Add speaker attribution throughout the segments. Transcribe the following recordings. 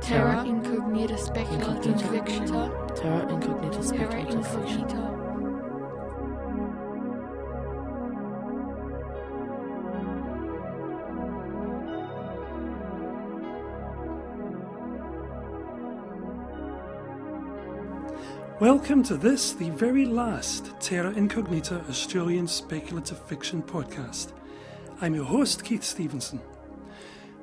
Speaker 1: Terra incognita speculative fiction.
Speaker 2: Terra incognita speculative fiction.
Speaker 3: Welcome to this, the very last Terra Incognita Australian Speculative Fiction podcast. I'm your host, Keith Stevenson.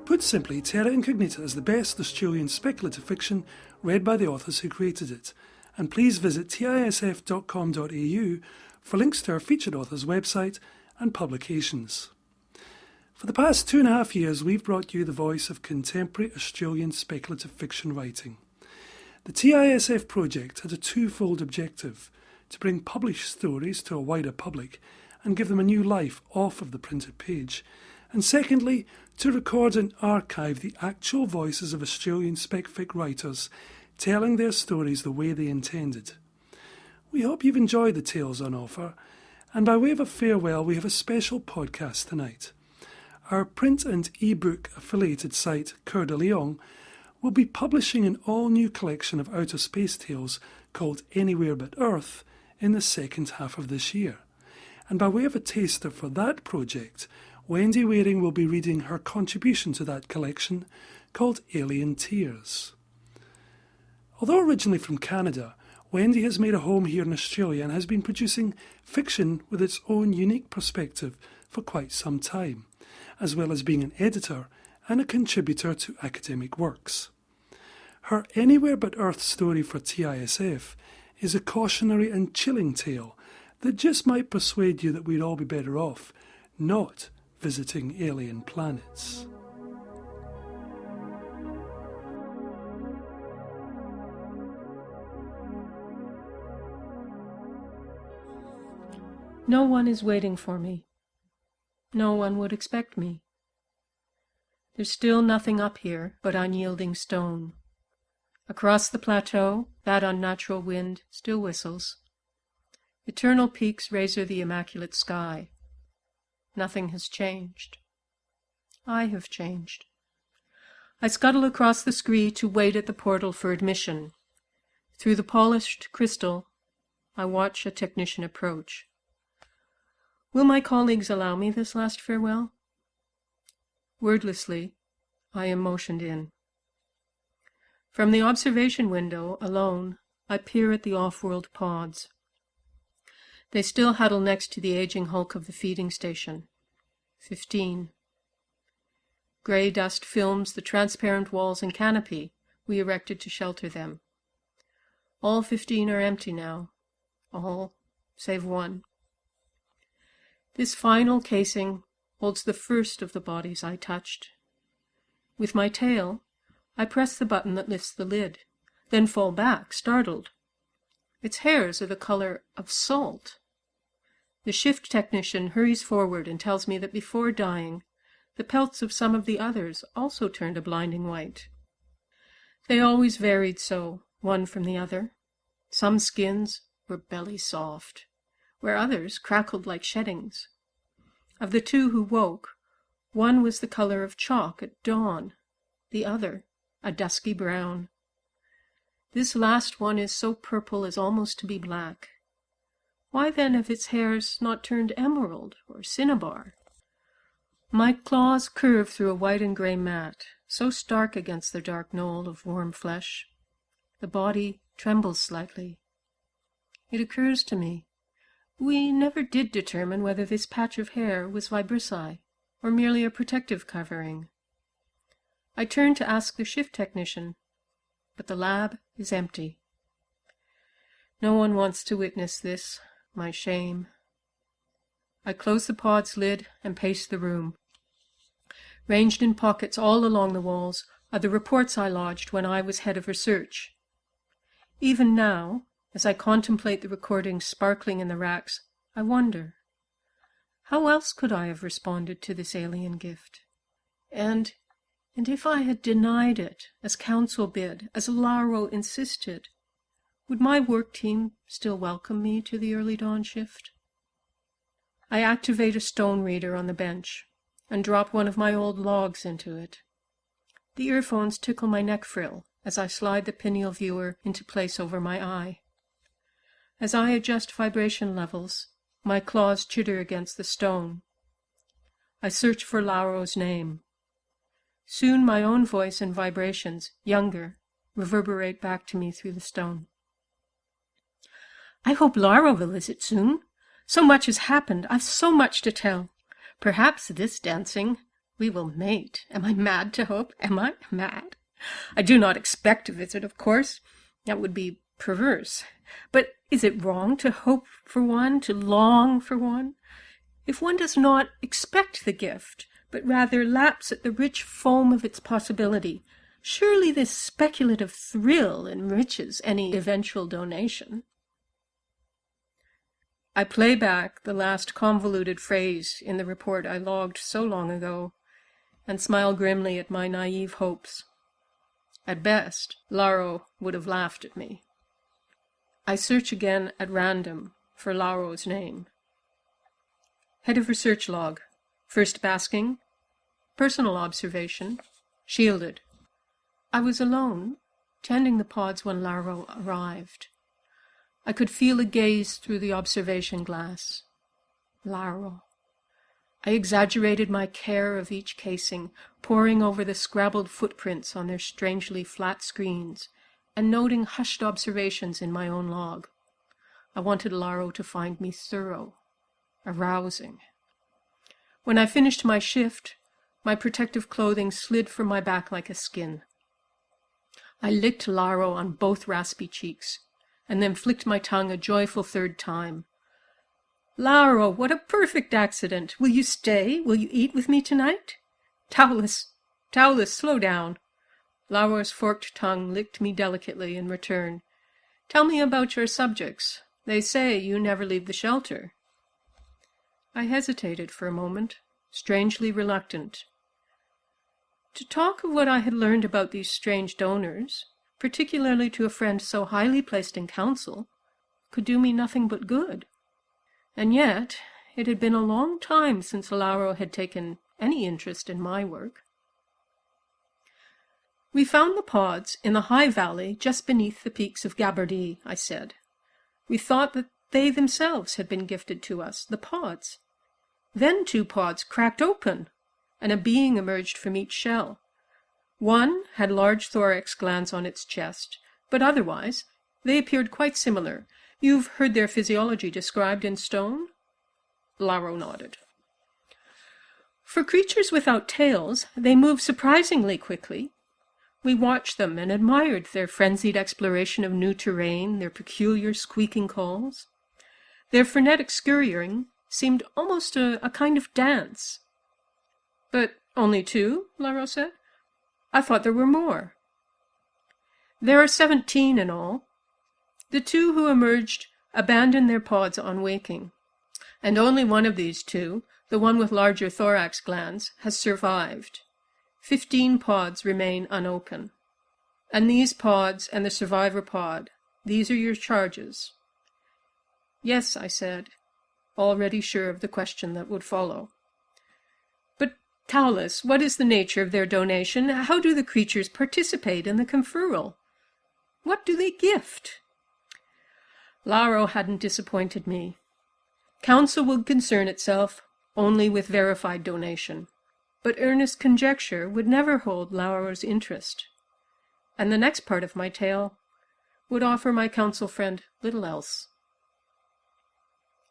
Speaker 3: Put simply, Terra Incognita is the best Australian speculative fiction read by the authors who created it. And please visit tisf.com.au for links to our featured authors' website and publications. For the past 2.5 years, we've brought you the voice of contemporary Australian speculative fiction writing. The TISF project had a twofold objective: to bring published stories to a wider public and give them a new life off of the printed page, and secondly, to record and archive the actual voices of Australian spec-fic writers telling their stories the way they intended. We hope you've enjoyed the tales on offer, and by way of a farewell, we have a special podcast tonight. Our print and e-book affiliated site, Coeur will be publishing an all-new collection of outer space tales called Anywhere But Earth in the second half of this year. And by way of a taster for that project, Wendy will be reading her contribution to that collection called Alien Tears. Although originally from Canada, Wendy has made a home here in Australia and has been producing fiction with its own unique perspective for quite some time, as well as being an editor and a contributor to academic works. Her Anywhere But Earth story for TISF is a cautionary and chilling tale that just might persuade you that we'd all be better off not visiting alien planets.
Speaker 4: No one is waiting for me. No one would expect me. There's still nothing up here but unyielding stone. Across the plateau, that unnatural wind still whistles. Eternal peaks razor the immaculate sky. Nothing has changed. I have changed. I scuttle across the scree to wait at the portal for admission. Through the polished crystal, I watch a technician approach. Will my colleagues allow me this last farewell? Wordlessly, I am motioned in. From the observation window, alone, I peer at the off-world pods. They still huddle next to the aging hulk of the feeding station. 15. Grey dust films the transparent walls and canopy we erected to shelter them. All 15 are empty now. All save one. This final casing holds the first of the bodies I touched. With my tail, I press the button that lifts the lid, then fall back, startled. Its hairs are the color of salt. The shift technician hurries forward and tells me that before dying, the pelts of some of the others also turned a blinding white. They always varied so, one from the other. Some skins were belly soft, where others crackled like sheddings. Of the two who woke, one was the color of chalk at dawn, the other a dusky brown. This last one is so purple as almost to be black. Why then have its hairs not turned emerald or cinnabar? My claws curve through a white and grey mat, so stark against the dark knoll of warm flesh. The body trembles slightly. It occurs to me, we never did determine whether this patch of hair was vibrissae, or merely a protective covering. I turn to ask the shift technician, but the lab is empty. No one wants to witness this, my shame. I close the pod's lid and pace the room. Ranged in pockets all along the walls are the reports I lodged when I was head of research. Even now, as I contemplate the recordings sparkling in the racks, I wonder, how else could I have responded to this alien gift? And if I had denied it, as counsel bid, as Laro insisted, would my work team still welcome me to the early dawn shift? I activate a stone reader on the bench and drop one of my old logs into it. The earphones tickle my neck frill as I slide the pineal viewer into place over my eye. As I adjust vibration levels, my claws chitter against the stone. I search for Lauro's name. Soon my own voice and vibrations, younger, reverberate back to me through the stone. I hope Lauro will visit soon. So much has happened. I've so much to tell. Perhaps this dancing we will mate. Am I mad to hope? Am I mad? I do not expect a visit, of course. That would be perverse. But is it wrong to hope for one, to long for one? If one does not expect the gift, but rather laps at the rich foam of its possibility, surely this speculative thrill enriches any eventual donation. I play back the last convoluted phrase in the report I logged so long ago, and smile grimly at my naive hopes. At best, Lauro would have laughed at me. I search again at random for Lauro's name. Head of research log. First basking. Personal observation. Shielded. I was alone, tending the pods when Lauro arrived. I could feel a gaze through the observation glass. Lauro. I exaggerated my care of each casing, poring over the scrabbled footprints on their strangely flat screens, and noting hushed observations in my own log. I wanted Lauro to find me thorough, arousing. When I finished my shift, my protective clothing slid from my back like a skin. I licked Lauro on both raspy cheeks, and then flicked my tongue a joyful third time. Lauro, what a perfect accident! Will you stay? Will you eat with me tonight? Towless, slow down. Lauro's forked tongue licked me delicately in return. Tell me about your subjects. They say you never leave the shelter. I hesitated for a moment, strangely reluctant. To talk of what I had learned about these strange donors, particularly to a friend so highly placed in council, could do me nothing but good. And yet it had been a long time since Lauro had taken any interest in my work. We found the pods in the high valley just beneath the peaks of Gabardie, I said. We thought that they themselves had been gifted to us, the pods. Then 2 pods cracked open, and a being emerged from each shell. One had large thorax glands on its chest, but otherwise they appeared quite similar. You've heard their physiology described in stone? Lauro nodded. For creatures without tails, they move surprisingly quickly. We watched them and admired their frenzied exploration of new terrain, their peculiar squeaking calls. Their frenetic scurrying seemed almost a kind of dance. But only 2, Lauro said. I thought there were more. There are 17 in all. The 2 who emerged abandoned their pods on waking, and only one of these 2, the one with larger thorax glands, has survived. 15 pods remain unopened. And these pods and the survivor pod, these are your charges. Yes, I said, already sure of the question that would follow. But, Towless, what is the nature of their donation? How do the creatures participate in the conferral? What do they gift? Lauro hadn't disappointed me. Council would concern itself only with verified donation, but earnest conjecture would never hold Lauro's interest. And the next part of my tale would offer my council friend little else.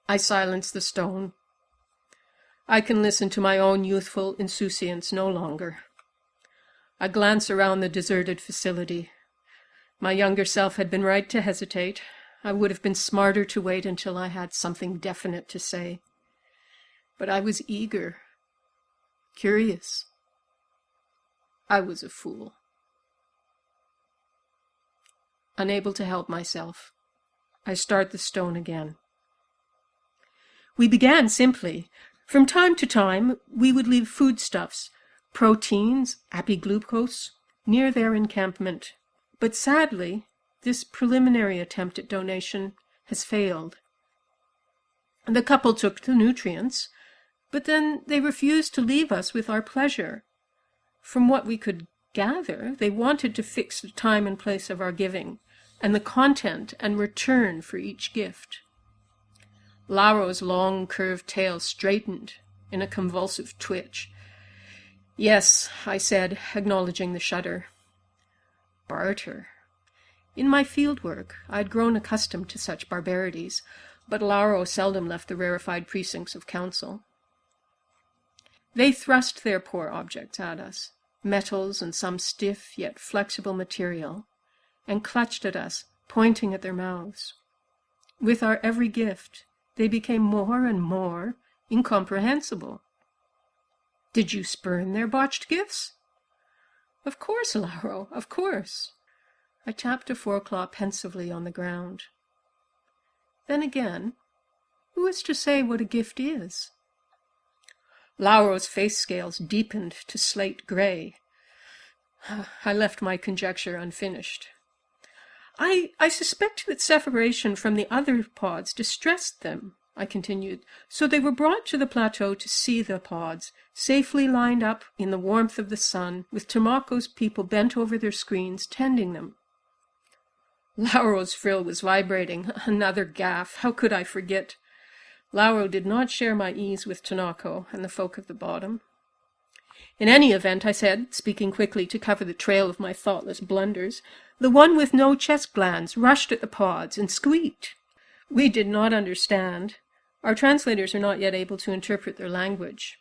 Speaker 4: I silence the stone. I can listen to my own youthful insouciance no longer. I glance around the deserted facility. My younger self had been right to hesitate. I would have been smarter to wait until I had something definite to say. But I was eager, curious. I was a fool. Unable to help myself, I start the stone again. We began simply. From time to time, we would leave foodstuffs, proteins, apiglucose, near their encampment. But sadly, this preliminary attempt at donation has failed. The couple took the nutrients, but then they refused to leave us with our pleasure. From what we could gather, they wanted to fix the time and place of our giving, and the content and return for each gift. Laro's long curved tail straightened in a convulsive twitch. "Yes," I said, acknowledging the shudder. Barter. In my field work, I had grown accustomed to such barbarities, but Laro seldom left the rarefied precincts of council. They thrust their poor objects at us, metals and some stiff yet flexible material, and clutched at us, pointing at their mouths. With our every gift, they became more and more incomprehensible. "Did you spurn their botched gifts?" "Of course, Laro, of course." I tapped a foreclaw pensively on the ground. Then again, who is to say what a gift is? Laro's face scales deepened to slate gray. I left my conjecture unfinished. I suspect that separation from the other pods distressed them," I continued, "so they were brought to the plateau to see the pods, safely lined up in the warmth of the sun, with Tomaco's people bent over their screens, tending them." Laro's frill was vibrating. Another gaffe. How could I forget? Laro did not share my ease with Tomaco and the folk of the bottom. "In any event," I said, speaking quickly to cover the trail of my thoughtless blunders, "the one with no chest glands rushed at the pods and squeaked." We did not understand. Our translators are not yet able to interpret their language.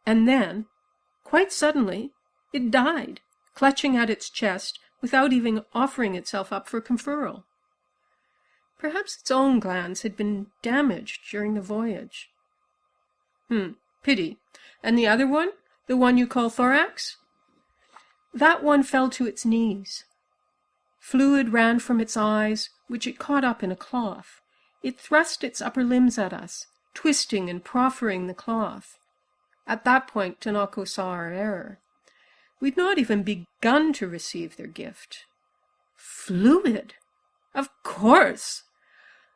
Speaker 4: And then, quite suddenly, it died, clutching at its chest, without even offering itself up for conferral. Perhaps its own glands had been damaged during the voyage. Pity. And the other one? The one you call thorax? That one fell to its knees. Fluid ran from its eyes, which it caught up in a cloth. It thrust its upper limbs at us, twisting and proffering the cloth. At that point, Tanako saw our error. We'd not even begun to receive their gift. Fluid? Of course!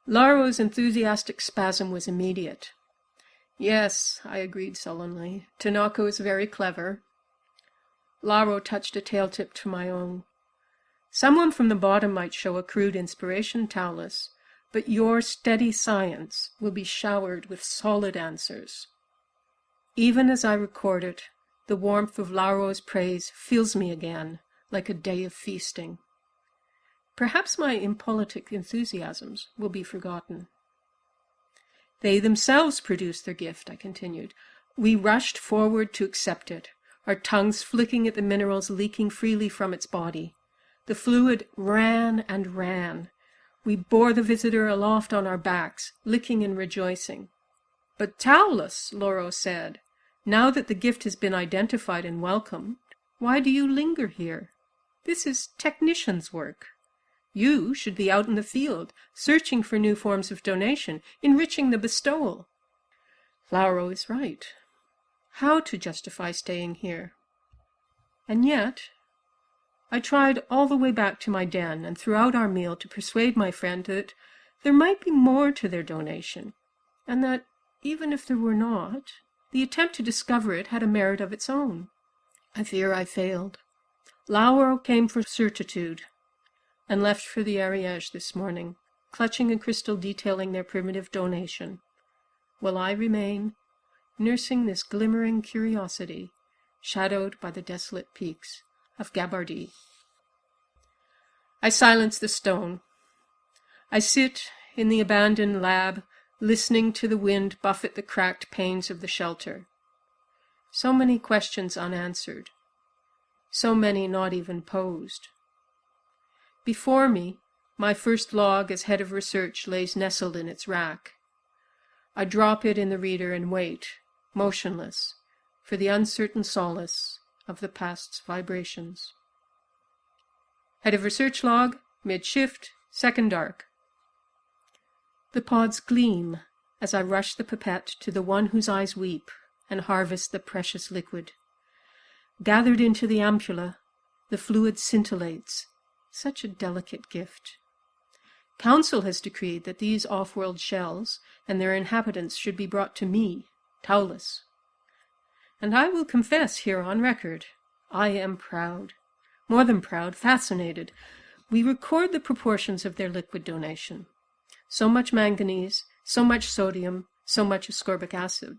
Speaker 4: Laro's enthusiastic spasm was immediate. "Yes," I agreed sullenly. "Tanako is very clever." Laro touched a tail tip to my own. "Someone from the bottom might show a crude inspiration, Taulus, but your steady science will be showered with solid answers." Even as I record it, the warmth of Laro's praise fills me again, like a day of feasting. Perhaps my impolitic enthusiasms will be forgotten. "They themselves produced their gift," I continued. "We rushed forward to accept it, our tongues flicking at the minerals leaking freely from its body. The fluid ran and ran. We bore the visitor aloft on our backs, licking and rejoicing. But Taulus, Laro said, now that the gift has been identified and welcomed, why do you linger here? This is technician's work. You should be out in the field, searching for new forms of donation, enriching the bestowal." Laro is right. How to justify staying here? And yet, I tried all the way back to my den and throughout our meal to persuade my friend that there might be more to their donation, and that, even if there were not, the attempt to discover it had a merit of its own. I fear I failed. Laro came for certitude, and left for the Ariège this morning, clutching a crystal detailing their primitive donation, while I remain, nursing this glimmering curiosity, shadowed by the desolate peaks of Gabardie. I silence the stone. I sit in the abandoned lab, listening to the wind buffet the cracked panes of the shelter. So many questions unanswered, so many not even posed. Before me, my first log as head of research lays nestled in its rack. I drop it in the reader and wait, motionless, for the uncertain solace of the past's vibrations. Head of research log, mid-shift, second dark. The pods gleam as I rush the pipette to the one whose eyes weep and harvest the precious liquid. Gathered into the ampulla, the fluid scintillates, such a delicate gift. Council has decreed that these off-world shells and their inhabitants should be brought to me, Taulus. And I will confess here on record, I am proud. more than proud, fascinated. We record the proportions of their liquid donation. So much manganese, so much sodium, so much ascorbic acid.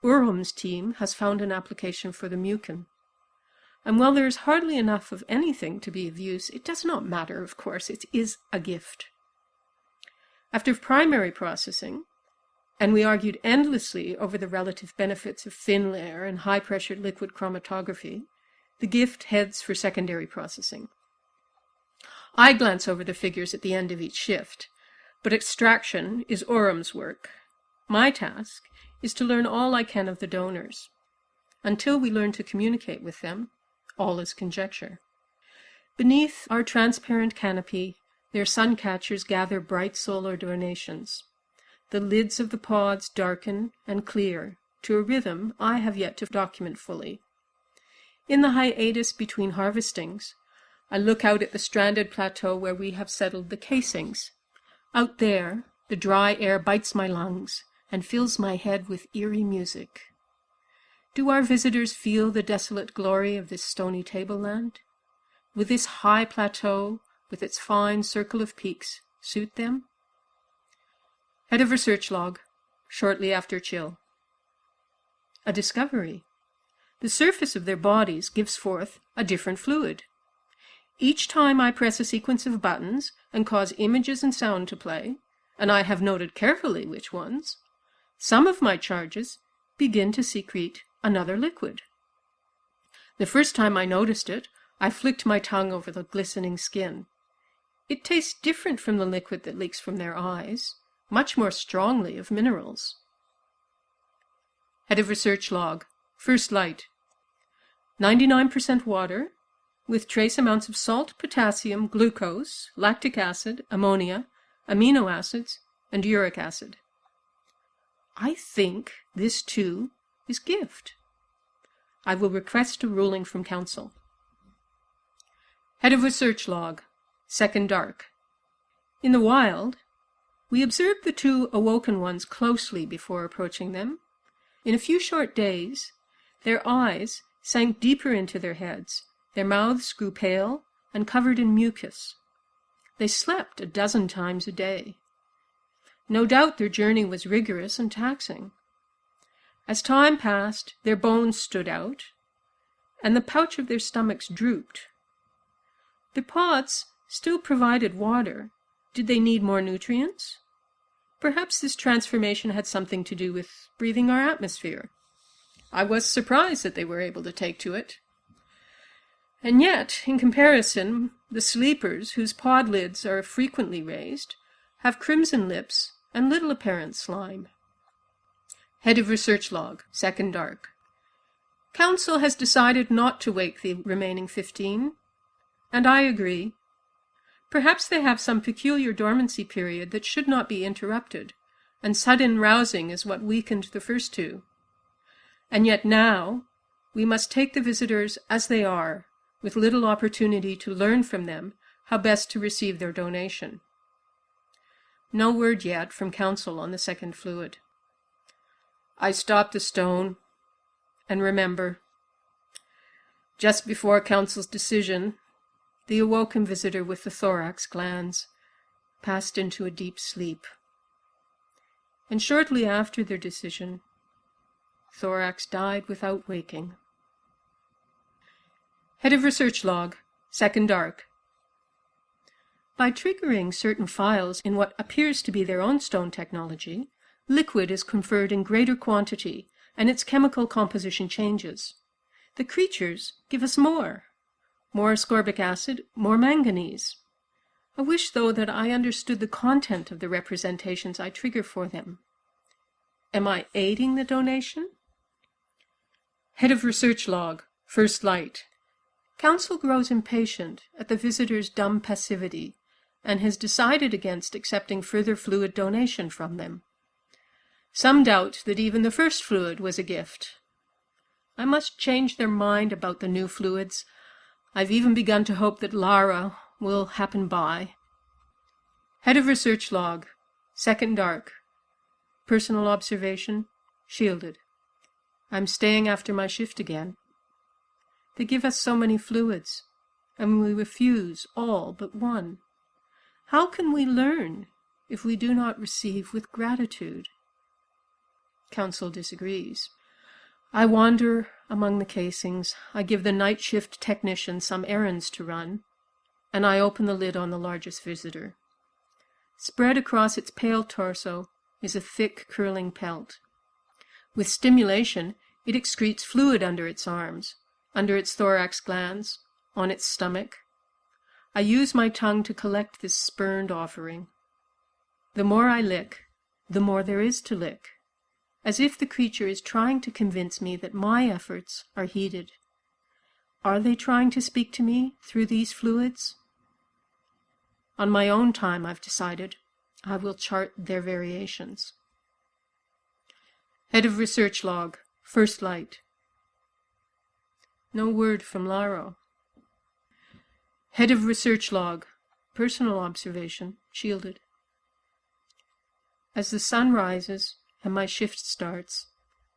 Speaker 4: Urum's team has found an application for the mucin. And while there is hardly enough of anything to be of use, it does not matter, of course. It is a gift. After primary processing, and we argued endlessly over the relative benefits of thin layer and high-pressure liquid chromatography, the gift heads for secondary processing. I glance over the figures at the end of each shift, but extraction is Urum's work. My task is to learn all I can of the donors. Until we learn to communicate with them, all is conjecture. Beneath our transparent canopy, their sun catchers gather bright solar donations. The lids of the pods darken and clear to a rhythm I have yet to document fully. In the hiatus between harvestings, I look out at the stranded plateau where we have settled the casings. Out there, the dry air bites my lungs and fills my head with eerie music. Do our visitors feel the desolate glory of this stony tableland? Will this high plateau, with its fine circle of peaks, suit them? Head of research log, shortly after chill. A discovery. The surface of their bodies gives forth a different fluid. Each time I press a sequence of buttons and cause images and sound to play, and I have noted carefully which ones, some of my charges begin to secrete another liquid. The first time I noticed it, I flicked my tongue over the glistening skin. It tastes different from the liquid that leaks from their eyes, much more strongly of minerals. Head of research log, first light. 99% water, with trace amounts of salt, potassium, glucose, lactic acid, ammonia, amino acids, and uric acid. I think this too is gift. I will request a ruling from council. Head of research log, second dark. In the wild, we observed the two awoken ones closely before approaching them. In a few short days, their eyes sank deeper into their heads, their mouths grew pale and covered in mucus. They slept 12 times a day. No doubt their journey was rigorous and taxing. As time passed, their bones stood out, and the pouch of their stomachs drooped. The pods still provided water. Did they need more nutrients? Perhaps this transformation had something to do with breathing our atmosphere. I was surprised that they were able to take to it. And yet, in comparison, the sleepers, whose pod lids are frequently raised, have crimson lips and little apparent slime. Head of research log, second dark. Council has decided not to wake the remaining 15, and I agree. Perhaps they have some peculiar dormancy period that should not be interrupted, and sudden rousing is what weakened the first two. And yet now, we must take the visitors as they are, with little opportunity to learn from them how best to receive their donation. No word yet from council on the second fluid. I stop the stone and remember. Just before council's decision, the awoken visitor with the thorax glands passed into a deep sleep. And shortly after their decision, thorax died without waking. Head of research log, second dark. By triggering certain files in what appears to be their own stone technology, liquid is conferred in greater quantity, and its chemical composition changes. The creatures give us more ascorbic acid, more manganese. I wish, though, that I understood the content of the representations I trigger for them. Am I aiding the donation? Head of research log, first light. Council grows impatient at the visitor's dumb passivity and has decided against accepting further fluid donation from them. Some doubt that even the first fluid was a gift. I must change their mind about the new fluids. I've even begun to hope that Lara will happen by. Head of research log, second dark. Personal observation, shielded. I'm staying after my shift again. They give us so many fluids, and we refuse all but one. How can we learn if we do not receive with gratitude? Council disagrees. I wander among the casings. I give the night shift technician some errands to run, and I open the lid on the largest visitor. Spread across its pale torso is a thick, curling pelt. With stimulation, it excretes fluid under its arms, under its thorax glands, on its stomach. I use my tongue to collect this spurned offering. The more I lick, the more there is to lick, as if the creature is trying to convince me that my efforts are heeded. Are they trying to speak to me through these fluids? On my own time, I've decided, I will chart their variations. Head of research log, first light. No word from Laro. Head of research log, personal observation, shielded. As the sun rises and my shift starts,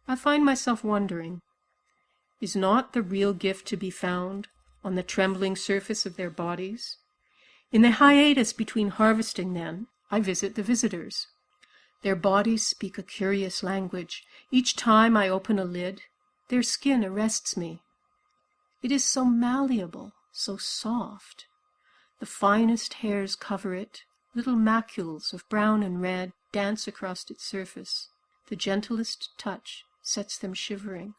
Speaker 4: I find myself wondering, is not the real gift to be found on the trembling surface of their bodies? In the hiatus between harvesting, then, I visit the visitors. Their bodies speak a curious language. Each time I open a lid, their skin arrests me. It is so malleable, so soft. The finest hairs cover it. Little macules of brown and red dance across its surface. The gentlest touch sets them shivering.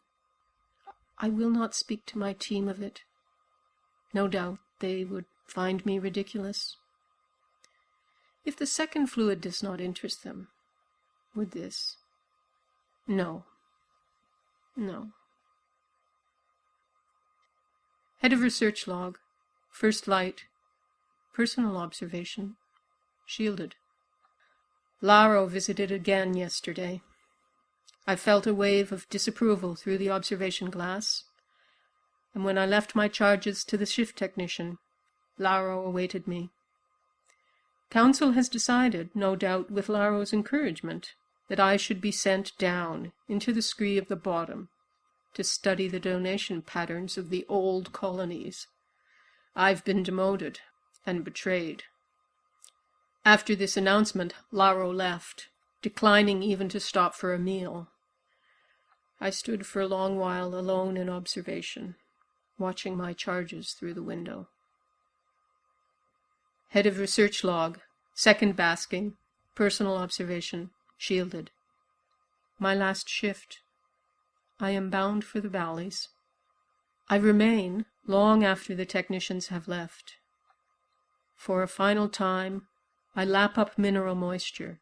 Speaker 4: I will not speak to my team of it. No doubt they would find me ridiculous. If the second fluid does not interest them, would this? No. No. Head of research log, first light, personal observation, shielded. Laro visited again yesterday. I felt a wave of disapproval through the observation glass, and when I left my charges to the shift technician, Laro awaited me. Council has decided, no doubt with Laro's encouragement, that I should be sent down into the scree of the bottom to study the donation patterns of the old colonies. I've been demoted and betrayed. After this announcement, Laro left, declining even to stop for a meal. I stood for a long while alone in observation, watching my charges through the window. Head of research log, second basking, personal observation, shielded. My last shift. I am bound for the valleys. I remain long after the technicians have left. For a final time, I lap up mineral moisture.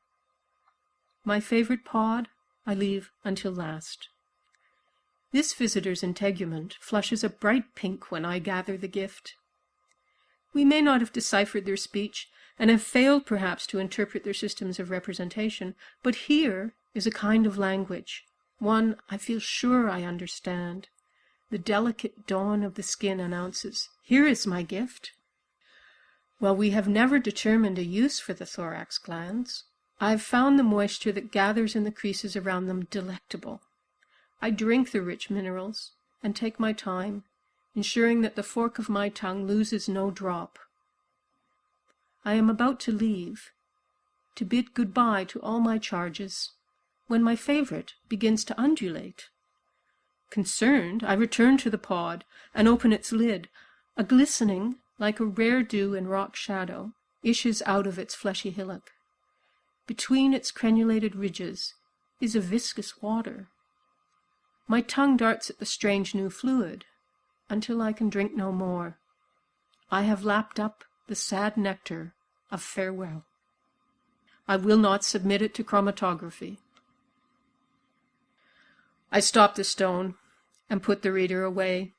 Speaker 4: My favorite pod I leave until last. This visitor's integument flushes a bright pink when I gather the gift. We may not have deciphered their speech, and have failed perhaps to interpret their systems of representation, but here is a kind of language, one I feel sure I understand. The delicate dawn of the skin announces, here is my gift. While we have never determined a use for the thorax glands, I have found the moisture that gathers in the creases around them delectable. I drink the rich minerals and take my time, ensuring that the fork of my tongue loses no drop. I am about to leave, to bid goodbye to all my charges, when my favorite begins to undulate. Concerned, I return to the pod and open its lid. A glistening, like a rare dew in rock shadow, issues out of its fleshy hillock. Between its crenulated ridges is a viscous water. My tongue darts at the strange new fluid, until I can drink no more. I have lapped up the sad nectar of farewell. I will not submit it to chromatography. I stop the stone and put the reader away.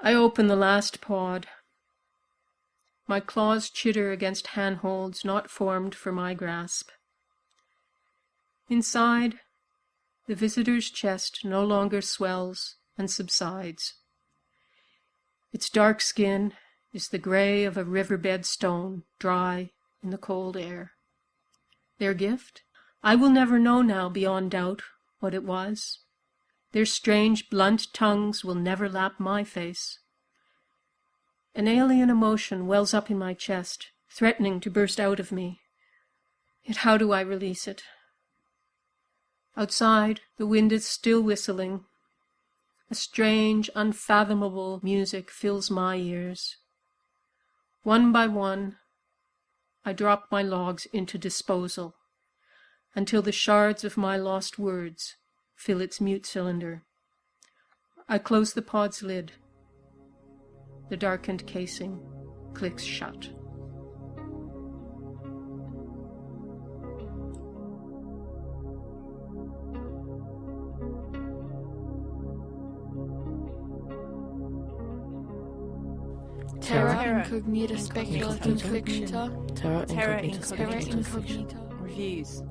Speaker 4: I open the last pod. My claws chitter against handholds not formed for my grasp. Inside, the visitor's chest no longer swells and subsides. Its dark skin is the gray of a riverbed stone, dry in the cold air. Their gift? I will never know now beyond doubt what it was. Their strange, blunt tongues will never lap my face. An alien emotion wells up in my chest, threatening to burst out of me. Yet how do I release it? Outside, the wind is still whistling. A strange, unfathomable music fills my ears. One by one, I drop my logs into disposal, until the shards of my lost words fill its mute cylinder. I close the pod's lid. The darkened casing clicks shut.
Speaker 1: Terra incognita speculative fiction.
Speaker 2: Terra
Speaker 1: Terra
Speaker 2: incognita speculative fiction.
Speaker 1: incognita.
Speaker 5: Reviews.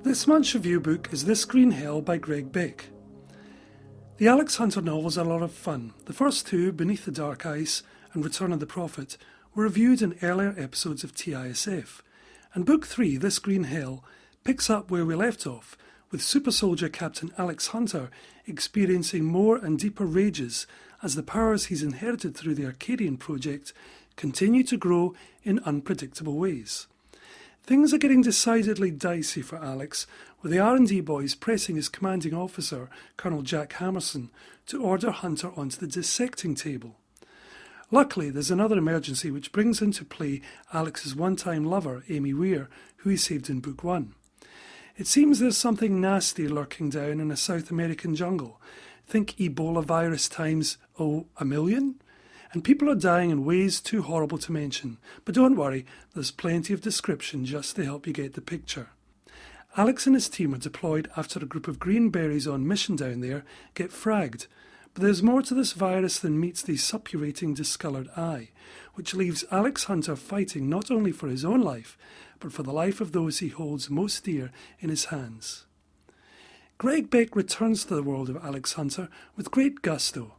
Speaker 3: This month's review book is This Green Hell by Greig Beck. The Alex Hunter novels are a lot of fun. The first two, Beneath the Dark Ice and Return of the Prophet, were reviewed in earlier episodes of TISF. And Book 3, This Green Hell, picks up where we left off, with super soldier Captain Alex Hunter experiencing more and deeper rages as the powers he's inherited through the Arcadian project continue to grow in unpredictable ways. Things are getting decidedly dicey for Alex, with the R&D boys pressing his commanding officer, Colonel Jack Hammerson, to order Hunter onto the dissecting table. Luckily, there's another emergency which brings into play Alex's one-time lover, Amy Weir, who he saved in Book 1. It seems there's something nasty lurking down in a South American jungle. Think Ebola virus times, a million? And people are dying in ways too horrible to mention. But don't worry, there's plenty of description just to help you get the picture. Alex and his team are deployed after a group of green berries on mission down there get fragged. But there's more to this virus than meets the suppurating discoloured eye, which leaves Alex Hunter fighting not only for his own life, but for the life of those he holds most dear in his hands. Greig Beck returns to the world of Alex Hunter with great gusto.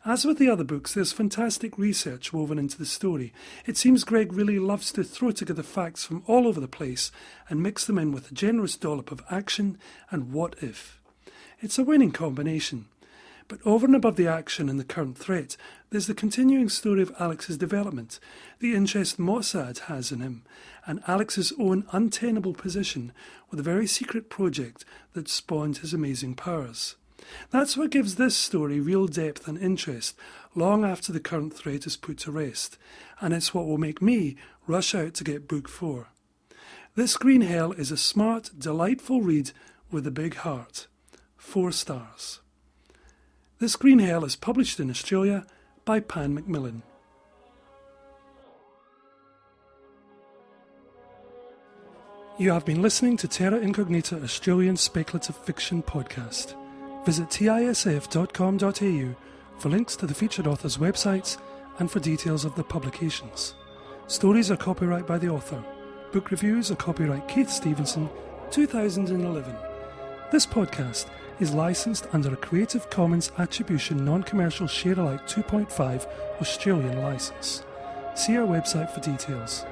Speaker 3: As with the other books, there's fantastic research woven into the story. It seems Greig really loves to throw together facts from all over the place and mix them in with a generous dollop of action and what if. It's a winning combination. But over and above the action and the current threat, there's the continuing story of Alex's development, the interest Mossad has in him, and Alex's own untenable position with a very secret project that spawned his amazing powers. That's what gives this story real depth and interest long after the current threat is put to rest, and it's what will make me rush out to get Book 4. This Green Hell is a smart, delightful read with a big heart. 4 stars. This Green Hell is published in Australia by Pan Macmillan. You have been listening to Terra Incognita Australian Speculative Fiction Podcast. Visit tisf.com.au for links to the featured author's websites and for details of the publications. Stories are copyright by the author. Book reviews are copyright Keith Stevenson, 2011. This podcast is licensed under a Creative Commons Attribution Non-Commercial Share-alike 2.5 Australian licence. See our website for details.